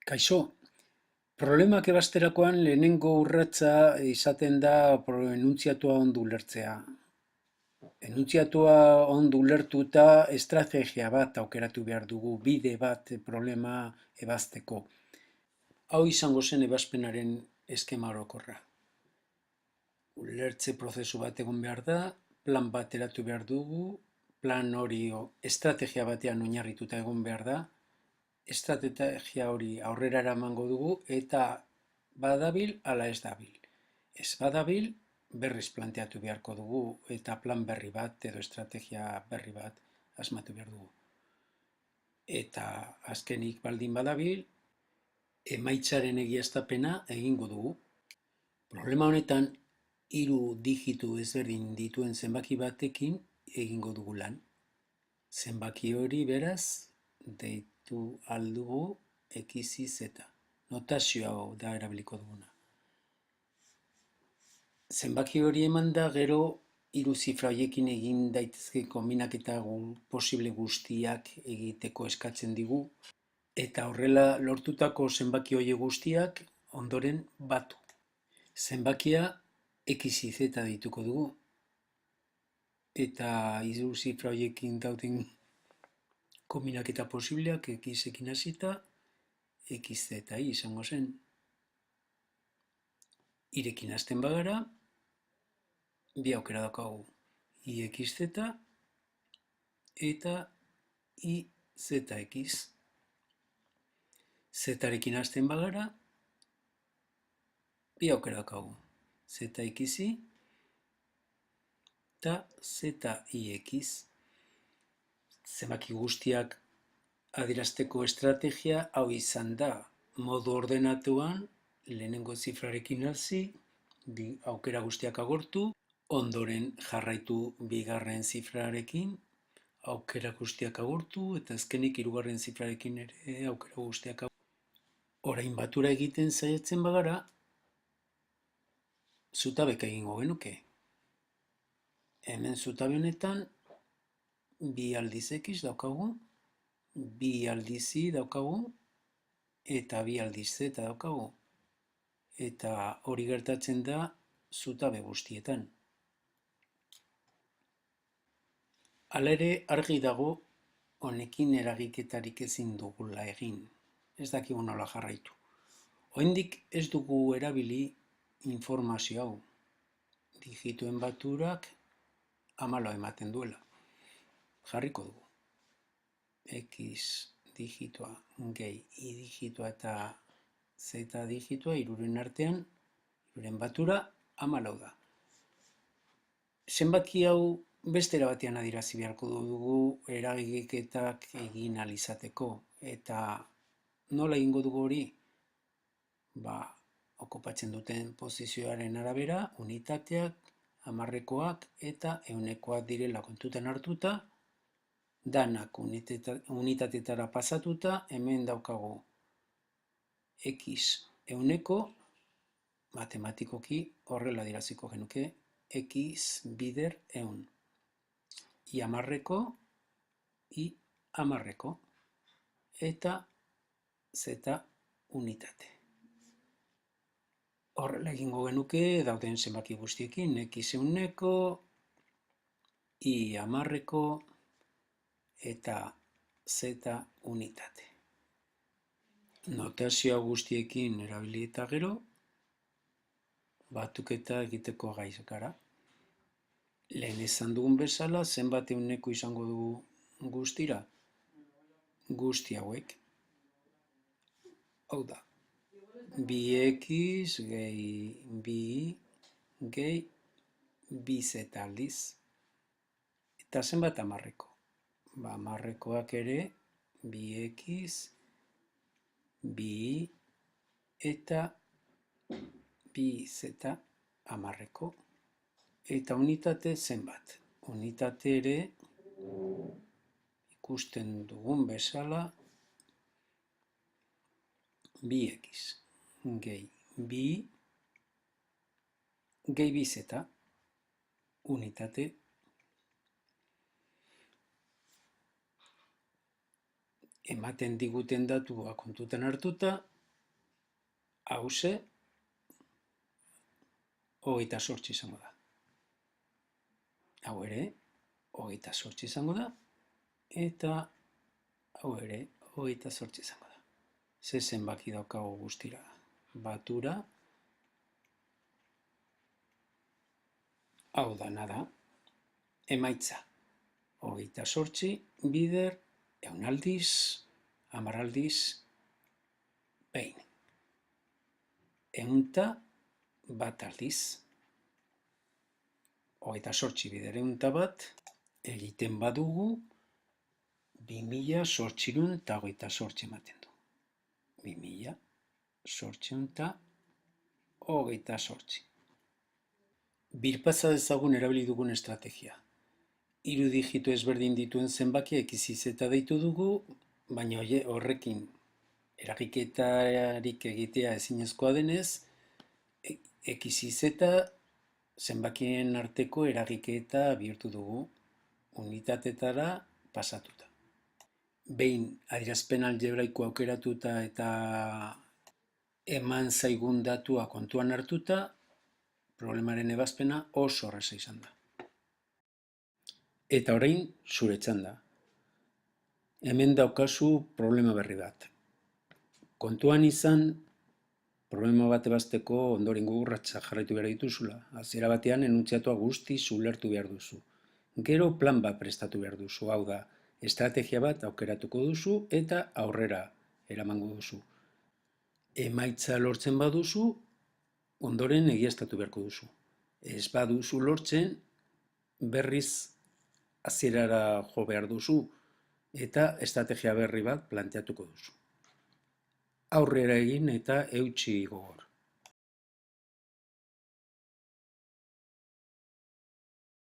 Kaixo, problemak ebazterakoan lehenengo urratsa izaten da enuntziatua ondo ulertzea. Enuntziatua ondo ulertuta estrategia bat aukeratu behar dugu, bide bat problema ebazteko. Hau izango zen ebazpenaren eskema orokorra. Ulertze prozesu bat egon behar da, plan bat eratu behar dugu, plan hori estrategia batean oinarrituta egon behar da, estrategia hori aurrera eramango dugu eta badabil ala ez dabil. Ez badabil, berriz planteatu beharko dugu eta plan berri bat edo estrategia berri bat asmatu behar dugu. Eta azkenik baldin badabil, emaitzaren egiaztapena egingo dugu. Problema honetan, 3 digitu ezberdin dituen zenbaki batekin egingo dugu lan. Zenbaki hori beraz, deitu aldugu XYZ. Notazio hau da erabiliko duguna. Zenbaki hori eman da gero 3 zifra horiekin egin daitezke konbinaketa posible guztiak egiteko eskatzen digu eta horrela lortutako zenbaki horiek guztiak ondoren batu. Zenbakia XYZ deituko dugu eta 3 zifra horiekin dauden konbinaketa posibleak X-ekin hasita XZ izango zen. Irekin hasten bagara, bi aukera daukagu, IXZ eta IZX. Zrekin hasten bagara, bi aukera daukagu, ZXI eta ZIX. Zenbaki guztiak adierazteko estrategia hau izan da, modu ordenatuan, lehenengo zifrarekin hasi, bi aukera guztiak agortu, ondoren jarraitu bigarren zifrarekin, aukera guztiak agortu, eta azkenik 3. zifrarekin ere aukera guztiak agortu. Orain batura egiten saiatzen bagara, zutabeka egingo genuke. Hemen zutabe honetan, bi aldiz X daukagu, bi aldiz Y daukagu, eta bi aldiz Z daukagu. Eta hori gertatzen da zutabe guztietan. Hala ere argi dago honekin eragiketarik ezin dugula egin. Ez dakigu nola jarraitu. Oraindik ez dugu erabili informazio hau. Digituen baturak 14 ematen duela. Jarriko dugu. X digitoa gehi Y digitoa eta Z digitoa 3 artean, 3 batura 14 da. Zenbaki hau beste era batean adierazi beharko dugu eragiketak egin ahal izateko eta nola egingo dugu hori? Okupatzen duten posizioaren arabera, unitateak, 10koak eta 100koak direla kontutan hartuta, danak unitatetara pasatuta, hemen daukagu X 100ko, matematikoki horrela adieraziko genuke, X bider 100. Y 10ko, Y 10ko, eta Z unitate. Horrela egingo genuke dauden zenbaki guztiekin, X 100ko, Y 10ko, eta Z unitate. Notazio guztiekin erabili eta gero, batuketa egiteko gai gara. Lehen esan dugun bezala, zenbat 100ko izango dugu guztira? Guzti hauek. Hau da, 2x gehi bi gehi 2z aldiz. Eta zenbat 10ko? 10koak ere 2x, bi eta 2z 10ko. Eta unitate zenbat? Unitate ere ikusten dugun bezala 2x gehi bi gehi 2z unitate. Ematen diguten datua kontutan hartuta, hauze, 28 izango da. Hau ere, 28 izango da, eta hau ere, 28 izango da. Ze zenbaki daukagu guztira. Batura, hau dana da, emaitza. 28 bider, 100 aldiz, 10 aldiz, behin. 101 aldiz. 28 bider 101 egiten badugu, 2828 ematen du. 2828. Birpasa dezagun erabili dugun estrategia. 3 digito ezberdin dituen zenbakia x,y,z deitu dugu, baina horrekin eragiketarik egitea ezinezkoa denez, x,y,z zenbakien arteko eragiketa bihurtu dugu, unitatetara pasatuta. Behin adierazpen algebraiko aukeratuta eta eman zaigun datua kontuan hartuta, problemaren ebazpena oso erraza izan da. Eta orain zure txanda. Hemen daukazu problema berri bat. Kontuan izan, problema bat ebazteko ondorengo urratsak jarraitu behar dituzula. Hasiera batean enuntziatua guztiz ulertu behar duzu. Gero plan bat prestatu behar duzu, hau da, estrategia bat aukeratuko duzu eta aurrera eramango duzu. Emaitza lortzen baduzu, ondoren egiaztatu beharko duzu. Ez baduzu lortzen, berriz hasierara jo behar duzu eta estrategia berri bat planteatuko duzu. Aurrera egin eta eutsi gogor.